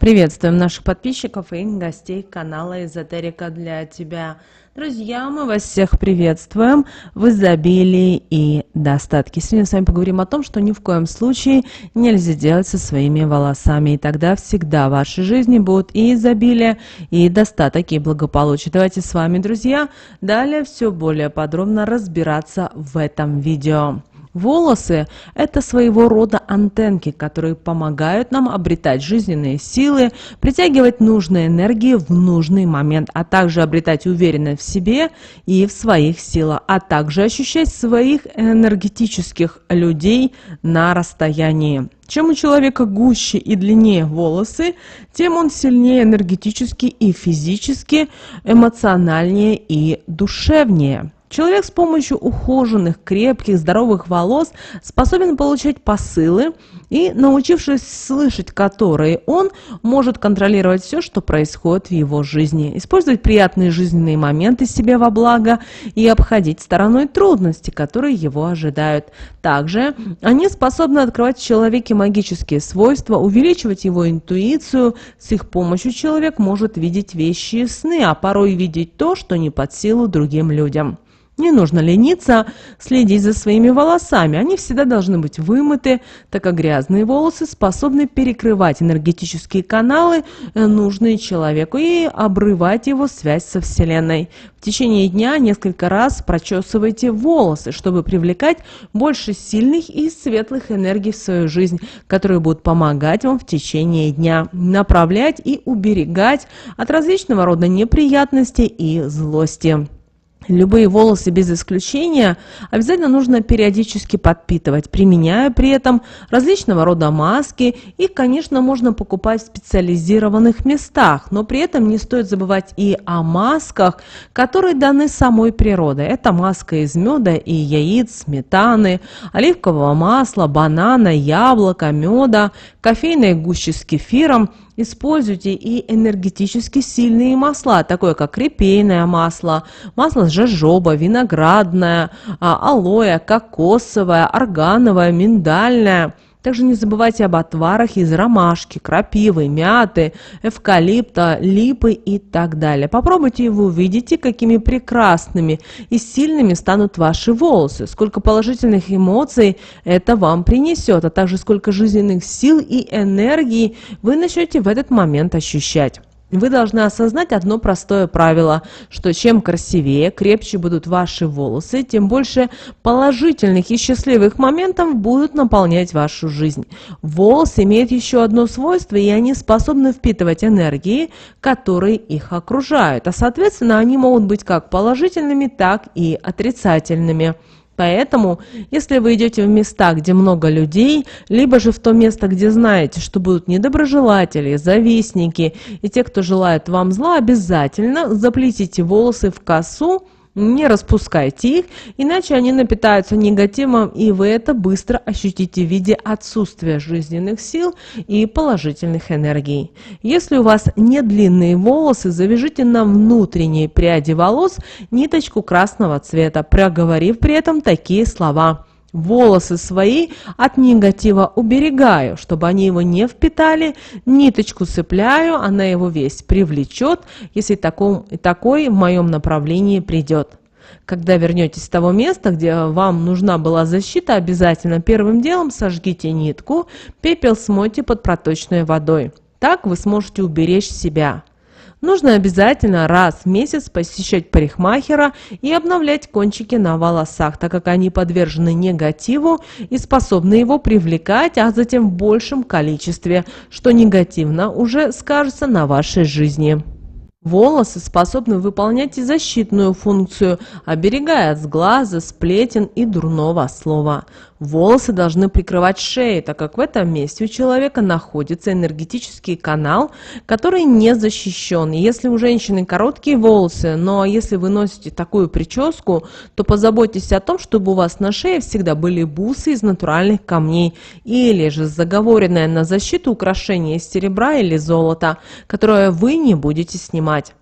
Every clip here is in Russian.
Приветствуем наших подписчиков и гостей канала Эзотерика для тебя. Друзья, мы вас всех приветствуем в изобилии и достатке. Сегодня с вами поговорим о том, что ни в коем случае нельзя делать со своими волосами. И тогда всегда в вашей жизни будут и изобилие, и достаток, и благополучие. Давайте с вами, друзья, далее все более подробно разбираться в этом видео. Волосы– это своего рода антенки, которые помогают нам обретать жизненные силы, притягивать нужные энергии в нужный момент, а также обретать уверенность в себе и в своих силах, а также ощущать своих энергетических людей на расстоянии. Чем у человека гуще и длиннее волосы, тем он сильнее энергетически и физически, эмоциональнее и душевнее. Человек с помощью ухоженных, крепких, здоровых волос способен получать посылы и, научившись слышать которые, он может контролировать все, что происходит в его жизни, использовать приятные жизненные моменты себе во благо и обходить стороной трудности, которые его ожидают. Также они способны открывать в человеке магические свойства, увеличивать его интуицию. С их помощью человек может видеть вещи и сны, а порой видеть то, что не под силу другим людям. Не нужно лениться, следить за своими волосами. Они всегда должны быть вымыты, так как грязные волосы способны перекрывать энергетические каналы, нужные человеку, и обрывать его связь со Вселенной. В течение дня несколько раз прочесывайте волосы, чтобы привлекать больше сильных и светлых энергий в свою жизнь, которые будут помогать вам в течение дня, направлять и уберегать от различного рода неприятностей и злости. Любые волосы без исключения обязательно нужно периодически подпитывать, применяя при этом различного рода маски. Их, конечно, можно покупать в специализированных местах, но при этом не стоит забывать и о масках, которые даны самой природой. Это маска из меда и яиц, сметаны, оливкового масла, банана, яблока, меда, кофейной гущи с кефиром. Используйте и энергетически сильные масла, такое как репейное масло, масло с жожоба, виноградное, алоэ, кокосовое, органовое, миндальное. Также не забывайте об отварах из ромашки, крапивы, мяты, эвкалипта, липы и так далее. Попробуйте, и вы увидите, какими прекрасными и сильными станут ваши волосы, сколько положительных эмоций это вам принесет, а также сколько жизненных сил и энергии вы начнете в этот момент ощущать. Вы должны осознать одно простое правило, что чем красивее, крепче будут ваши волосы, тем больше положительных и счастливых моментов будут наполнять вашу жизнь. Волосы имеют еще одно свойство, и они способны впитывать энергии, которые их окружают, а соответственно они могут быть как положительными, так и отрицательными. Поэтому, если вы идете в места, где много людей, либо же в то место, где знаете, что будут недоброжелатели, завистники и те, кто желает вам зла, обязательно заплетите волосы в косу, не распускайте их, иначе они напитаются негативом, и вы это быстро ощутите в виде отсутствия жизненных сил и положительных энергий. Если у вас не длинные волосы, завяжите на внутренней пряди волос ниточку красного цвета, проговорив при этом такие слова: волосы свои от негатива уберегаю, чтобы они его не впитали, ниточку цепляю, она его весь привлечет, если такой в моем направлении придет. Когда вернетесь с того места, где вам нужна была защита, обязательно первым делом сожгите нитку, пепел смойте под проточной водой. Так вы сможете уберечь себя. Нужно обязательно раз в месяц посещать парикмахера и обновлять кончики на волосах, так как они подвержены негативу и способны его привлекать, а затем в большем количестве, что негативно уже скажется на вашей жизни. Волосы способны выполнять и защитную функцию, оберегая от сглаза, сплетен и дурного слова. Волосы должны прикрывать шею, так как в этом месте у человека находится энергетический канал, который не защищен. И если у женщины короткие волосы, но если вы носите такую прическу, то позаботьтесь о том, чтобы у вас на шее всегда были бусы из натуральных камней или же заговоренное на защиту украшение из серебра или золота, которое вы не будете снимать.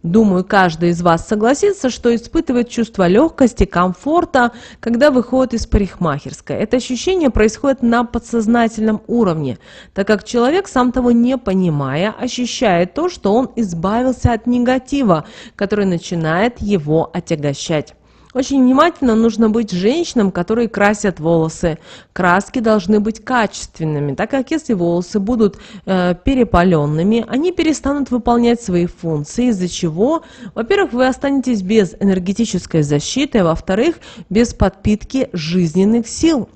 Думаю, каждый из вас согласится, что испытывает чувство легкости, комфорта, когда выходит из парикмахерской. Это ощущение происходит на подсознательном уровне, так как человек, сам того не понимая, ощущает то, что он избавился от негатива, который начинает его отягощать. Очень внимательно нужно быть женщинам, которые красят волосы. Краски должны быть качественными, так как если волосы будут перепаленными, они перестанут выполнять свои функции, из-за чего, во-первых, вы останетесь без энергетической защиты, а во-вторых, без подпитки жизненных сил.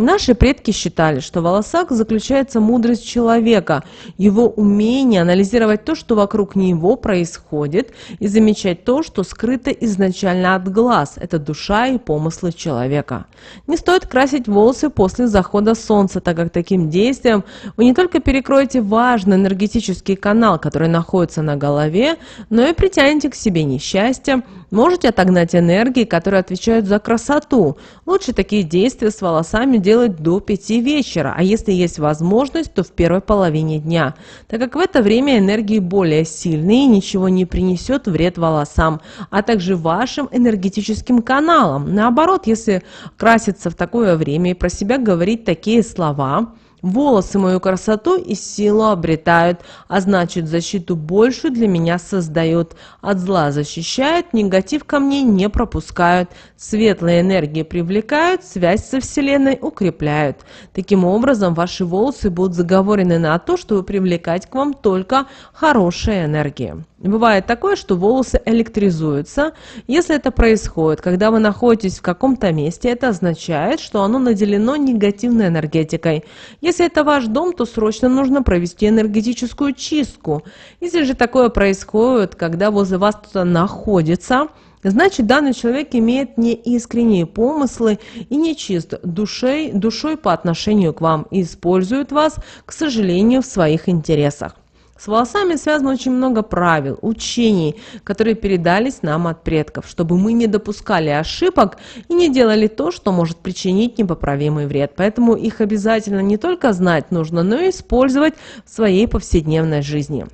Наши предки считали, что в волосах заключается мудрость человека, его умение анализировать то, что вокруг него происходит, и замечать то, что скрыто изначально от глаз. Это душа и помыслы человека. Не стоит красить волосы после захода солнца, так как таким действием вы не только перекроете важный энергетический канал, который находится на голове, но и притянете к себе несчастье, можете отогнать энергии, которые отвечают за красоту. Лучше такие действия с волосами делать до 5 вечера, а если есть возможность, то в первой половине дня, так как в это время энергии более сильные и ничего не принесет вред волосам, а также вашим энергетическим каналам. Наоборот, если краситься в такое время и про себя говорить такие слова: волосы мою красоту и силу обретают, а значит, защиту большую для меня создают. От зла защищают, негатив ко мне не пропускают. Светлые энергии привлекают, связь со Вселенной укрепляют. Таким образом, ваши волосы будут заговорены на то, чтобы привлекать к вам только хорошие энергии. Бывает такое, что волосы электризуются. Если это происходит, когда вы находитесь в каком-то месте, это означает, что оно наделено негативной энергетикой. Если это ваш дом, то срочно нужно провести энергетическую чистку. Если же такое происходит, когда возле вас кто-то находится, значит, данный человек имеет неискренние помыслы и нечист душой по отношению к вам и использует вас, к сожалению, в своих интересах. С волосами связано очень много правил, учений, которые передались нам от предков, чтобы мы не допускали ошибок и не делали то, что может причинить непоправимый вред. Поэтому их обязательно не только знать нужно, но и использовать в своей повседневной жизни.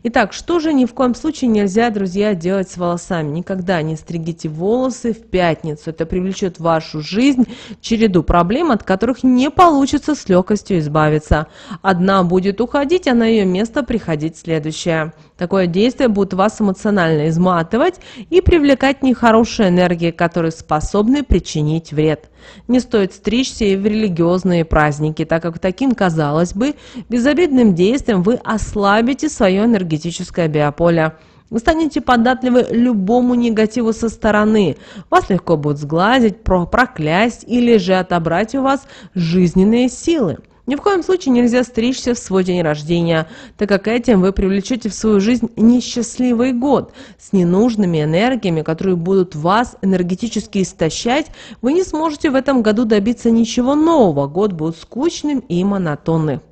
Итак, что же ни в коем случае нельзя, друзья, делать с волосами? Никогда не стригите волосы в пятницу. Это привлечет в вашу жизнь череду проблем, от которых не получится с легкостью избавиться. Одна будет уходить, а на ее место приходить следующая. Такое действие будет вас эмоционально изматывать и привлекать нехорошие энергии, которые способны причинить вред. Не стоит стричься и в религиозные праздники, так как таким, казалось бы, безобидным действием вы ослабите свое энергетическое биополе. Вы станете податливы любому негативу со стороны. Вас легко будет сглазить, проклясть или же отобрать у вас жизненные силы. Ни в коем случае нельзя стричься в свой день рождения, так как этим вы привлечете в свою жизнь несчастливый год с ненужными энергиями, которые будут вас энергетически истощать. Вы не сможете в этом году добиться ничего нового, год будет скучным и монотонным.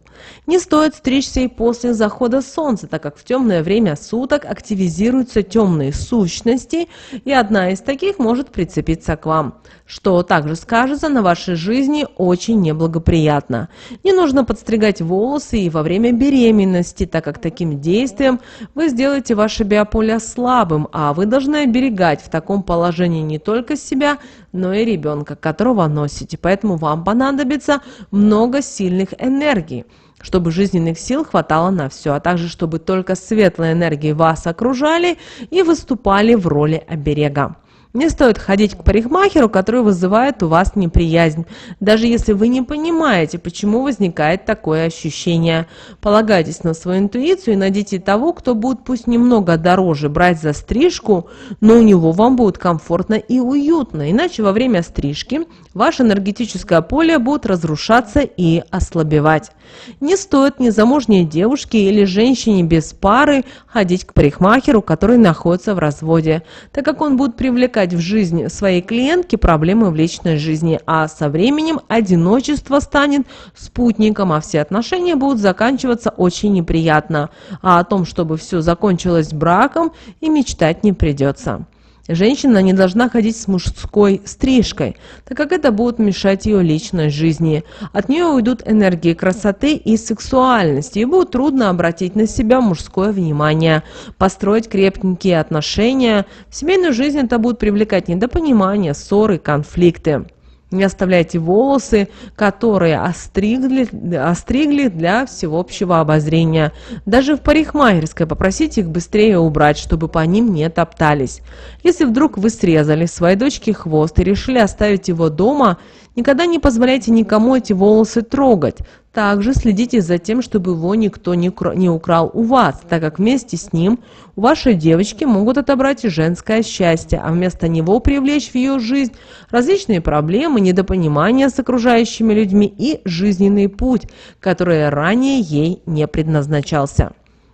Не стоит стричься и после захода солнца, так как в темное время суток активизируются темные сущности, и одна из таких может прицепиться к вам, что также скажется на вашей жизни очень неблагоприятно. Не нужно подстригать волосы и во время беременности, так как таким действием вы сделаете ваше биополе слабым, а вы должны оберегать в таком положении не только себя, но и ребенка, которого носите. Поэтому вам понадобится много сильных энергий, чтобы жизненных сил хватало на все, а также чтобы только светлые энергии вас окружали и выступали в роли оберега. Не стоит ходить к парикмахеру, который вызывает у вас неприязнь, даже если вы не понимаете, почему возникает такое ощущение. Полагайтесь на свою интуицию и найдите того, кто будет пусть немного дороже брать за стрижку, но у него вам будет комфортно и уютно, иначе во время стрижки ваше энергетическое поле будет разрушаться и ослабевать. Не стоит незамужней девушке или женщине без пары ходить к парикмахеру, который находится в разводе, так как он будет привлекать в жизнь своей клиентки проблемы в личной жизни, а со временем одиночество станет спутником, а все отношения будут заканчиваться очень неприятно. А о том, чтобы все закончилось браком, и мечтать не придется. Женщина не должна ходить с мужской стрижкой, так как это будет мешать ее личной жизни. От нее уйдут энергии красоты и сексуальности, и будет трудно обратить на себя мужское внимание, построить крепкие отношения. В семейную жизнь это будет привлекать недопонимание, ссоры, конфликты. Не оставляйте волосы, которые остригли для всеобщего обозрения. Даже в парикмахерской попросите их быстрее убрать, чтобы по ним не топтались. Если вдруг вы срезали своей дочке хвост и решили оставить его дома, никогда не позволяйте никому эти волосы трогать. Также следите за тем, чтобы его никто не украл у вас, так как вместе с ним у вашей девочки могут отобрать женское счастье, а вместо него привлечь в ее жизнь различные проблемы, недопонимания с окружающими людьми и жизненный путь, который ранее ей не предназначался.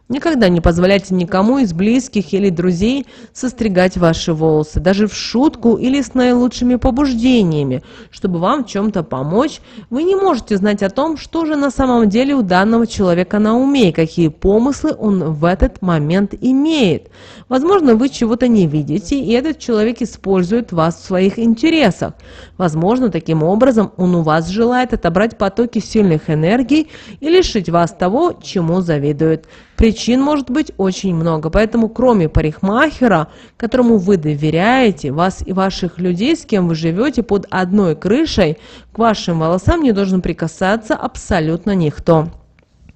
Никогда не позволяйте никому из близких или друзей состригать ваши волосы, даже в шутку или с наилучшими побуждениями, чтобы вам в чем-то помочь. Вы не можете знать о том, что же на самом деле у данного человека на уме и какие помыслы он в этот момент имеет. Возможно, вы чего-то не видите, и этот человек использует вас в своих интересах. Возможно, таким образом он у вас желает отобрать потоки сильных энергий и лишить вас того, чему завидует. Причин может быть очень много, поэтому кроме парикмахера, которому вы доверяете, вас и ваших людей, с кем вы живете под одной крышей, к вашим волосам не должен прикасаться абсолютно никто.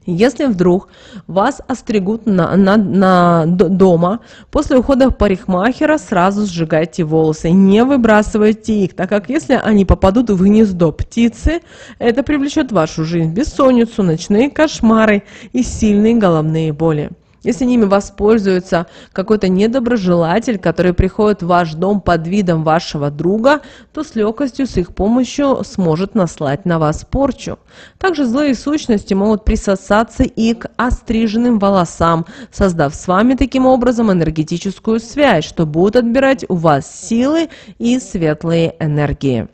Если вдруг вас остригут дома, после ухода парикмахера сразу сжигайте волосы, не выбрасывайте их, так как если они попадут в гнездо птицы, это привлечет в вашу жизнь бессонницу, ночные кошмары и сильные головные боли. Если ними воспользуется какой-то недоброжелатель, который приходит в ваш дом под видом вашего друга, то с легкостью с их помощью сможет наслать на вас порчу. Также злые сущности могут присосаться и к остриженным волосам, создав с вами таким образом энергетическую связь, что будут отбирать у вас силы и светлые энергии.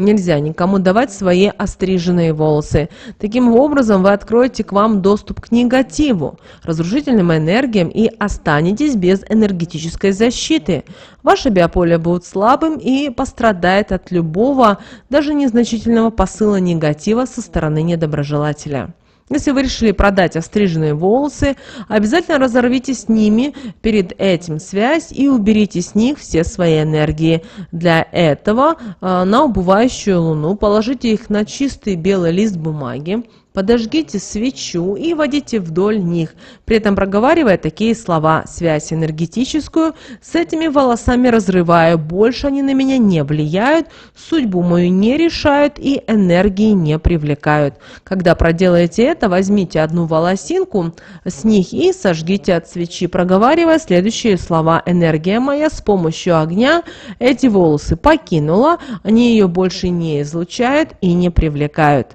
Нельзя никому давать свои остриженные волосы. Таким образом, вы откроете к вам доступ к негативу, разрушительным энергиям и останетесь без энергетической защиты. Ваше биополе будет слабым и пострадает от любого, даже незначительного посыла негатива со стороны недоброжелателя. Если вы решили продать остриженные волосы, обязательно разорвите с ними перед этим связь и уберите с них все свои энергии. Для этого на убывающую луну положите их на чистый белый лист бумаги, подожгите свечу и водите вдоль них, при этом проговаривая такие слова: «Связь энергетическую с этими волосами разрываю, больше они на меня не влияют, судьбу мою не решают и энергии не привлекают». Когда проделаете это, возьмите одну волосинку с них и сожгите от свечи, проговаривая следующие слова: «Энергия моя с помощью огня эти волосы покинула, они ее больше не излучают и не привлекают».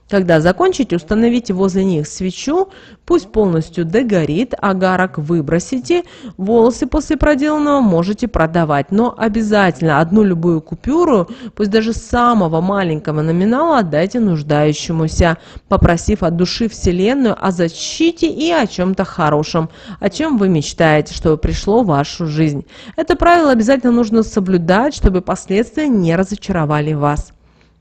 Когда закончите, установите возле них свечу, пусть полностью догорит, агарок выбросите, волосы после проделанного можете продавать, но обязательно одну любую купюру, пусть даже самого маленького номинала, отдайте нуждающемуся, попросив от души Вселенную о защите и о чем-то хорошем, о чем вы мечтаете, чтобы пришло в вашу жизнь. Это правило обязательно нужно соблюдать, чтобы последствия не разочаровали вас.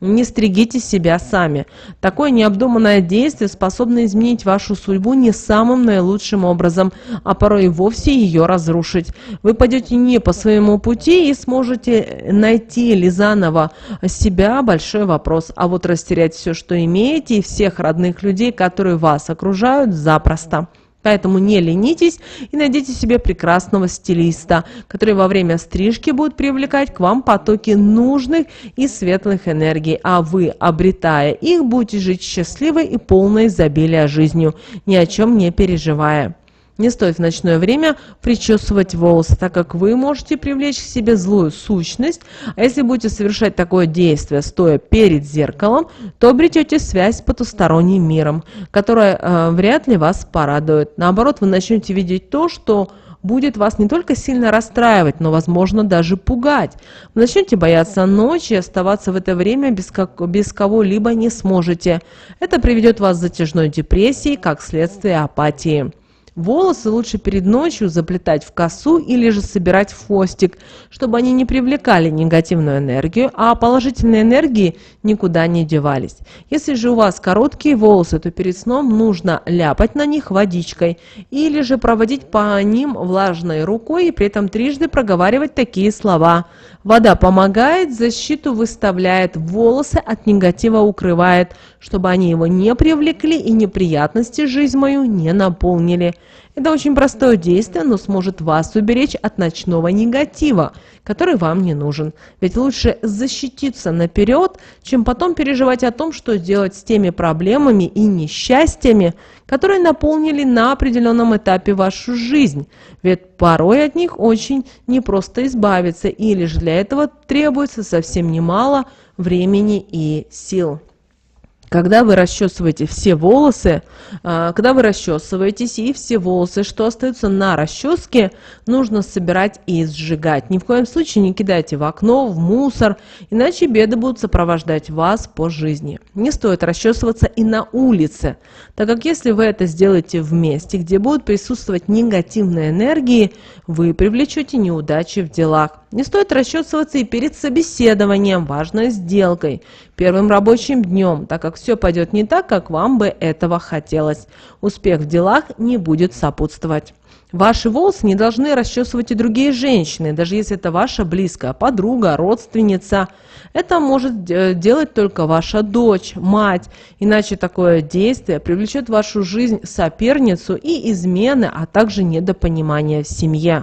Не стригите себя сами. Такое необдуманное действие способно изменить вашу судьбу не самым наилучшим образом, а порой и вовсе ее разрушить. Вы пойдете не по своему пути и сможете найти ли заново себя — большой вопрос. А вот растерять все, что имеете, и всех родных людей, которые вас окружают, запросто. Поэтому не ленитесь и найдите себе прекрасного стилиста, который во время стрижки будет привлекать к вам потоки нужных и светлых энергий, а вы, обретая их, будете жить счастливой и полной изобилия жизнью, ни о чем не переживая. Не стоит в ночное время причесывать волосы, так как вы можете привлечь к себе злую сущность, а если будете совершать такое действие, стоя перед зеркалом, то обретете связь с потусторонним миром, которая вряд ли вас порадует. Наоборот, вы начнете видеть то, что будет вас не только сильно расстраивать, но, возможно, даже пугать. Вы начнете бояться ночи, оставаться в это время без кого-либо не сможете. Это приведет вас к затяжной депрессии, как следствие апатии. Волосы лучше перед ночью заплетать в косу или же собирать в хвостик, чтобы они не привлекали негативную энергию, а положительные энергии никуда не девались. Если же у вас короткие волосы, то перед сном нужно ляпать на них водичкой или же проводить по ним влажной рукой и при этом трижды проговаривать такие слова. Вода помогает, защиту выставляет, волосы от негатива укрывает, чтобы они его не привлекли и неприятности жизнь мою не наполнили. Это очень простое действие, но сможет вас уберечь от ночного негатива, который вам не нужен. Ведь лучше защититься наперед, чем потом переживать о том, что делать с теми проблемами и несчастьями, которые наполнили на определенном этапе вашу жизнь. Ведь порой от них очень непросто избавиться, или же для этого требуется совсем немало времени и сил. Когда вы расчесываете все волосы, когда вы расчесываетесь и все волосы, что остаются на расческе, нужно собирать и сжигать. Ни в коем случае не кидайте в окно, в мусор, иначе беды будут сопровождать вас по жизни. Не стоит расчесываться и на улице, так как если вы это сделаете в месте, где будут присутствовать негативные энергии, вы привлечете неудачи в делах. Не стоит расчесываться и перед собеседованием, важной сделкой, первым рабочим днем, так как все пойдет не так, как вам бы этого хотелось. Успех в делах не будет сопутствовать. Ваши волосы не должны расчесывать и другие женщины, даже если это ваша близкая подруга, родственница. Это может делать только ваша дочь, мать, иначе такое действие привлечет в вашу жизнь соперницу и измены, а также недопонимание в семье.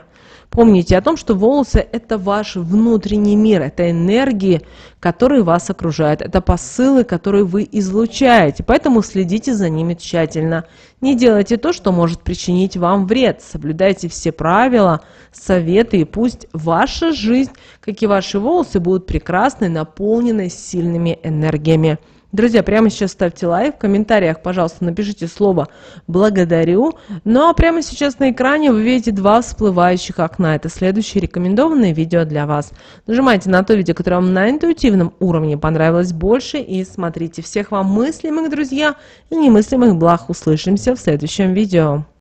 Помните о том, что волосы – это ваш внутренний мир, это энергии, которые вас окружают, это посылы, которые вы излучаете, поэтому следите за ними тщательно. Не делайте то, что может причинить вам вред, соблюдайте все правила, советы, и пусть ваша жизнь, как и ваши волосы, будут прекрасной, наполненной сильными энергиями. Друзья, прямо сейчас ставьте лайк, в комментариях, пожалуйста, напишите слово «благодарю». Ну а прямо сейчас на экране вы видите два всплывающих окна. Это следующее рекомендованное видео для вас. Нажимайте на то видео, которое вам на интуитивном уровне понравилось больше, и смотрите. Всех вам мыслимых, друзья, и немыслимых благ. Услышимся в следующем видео.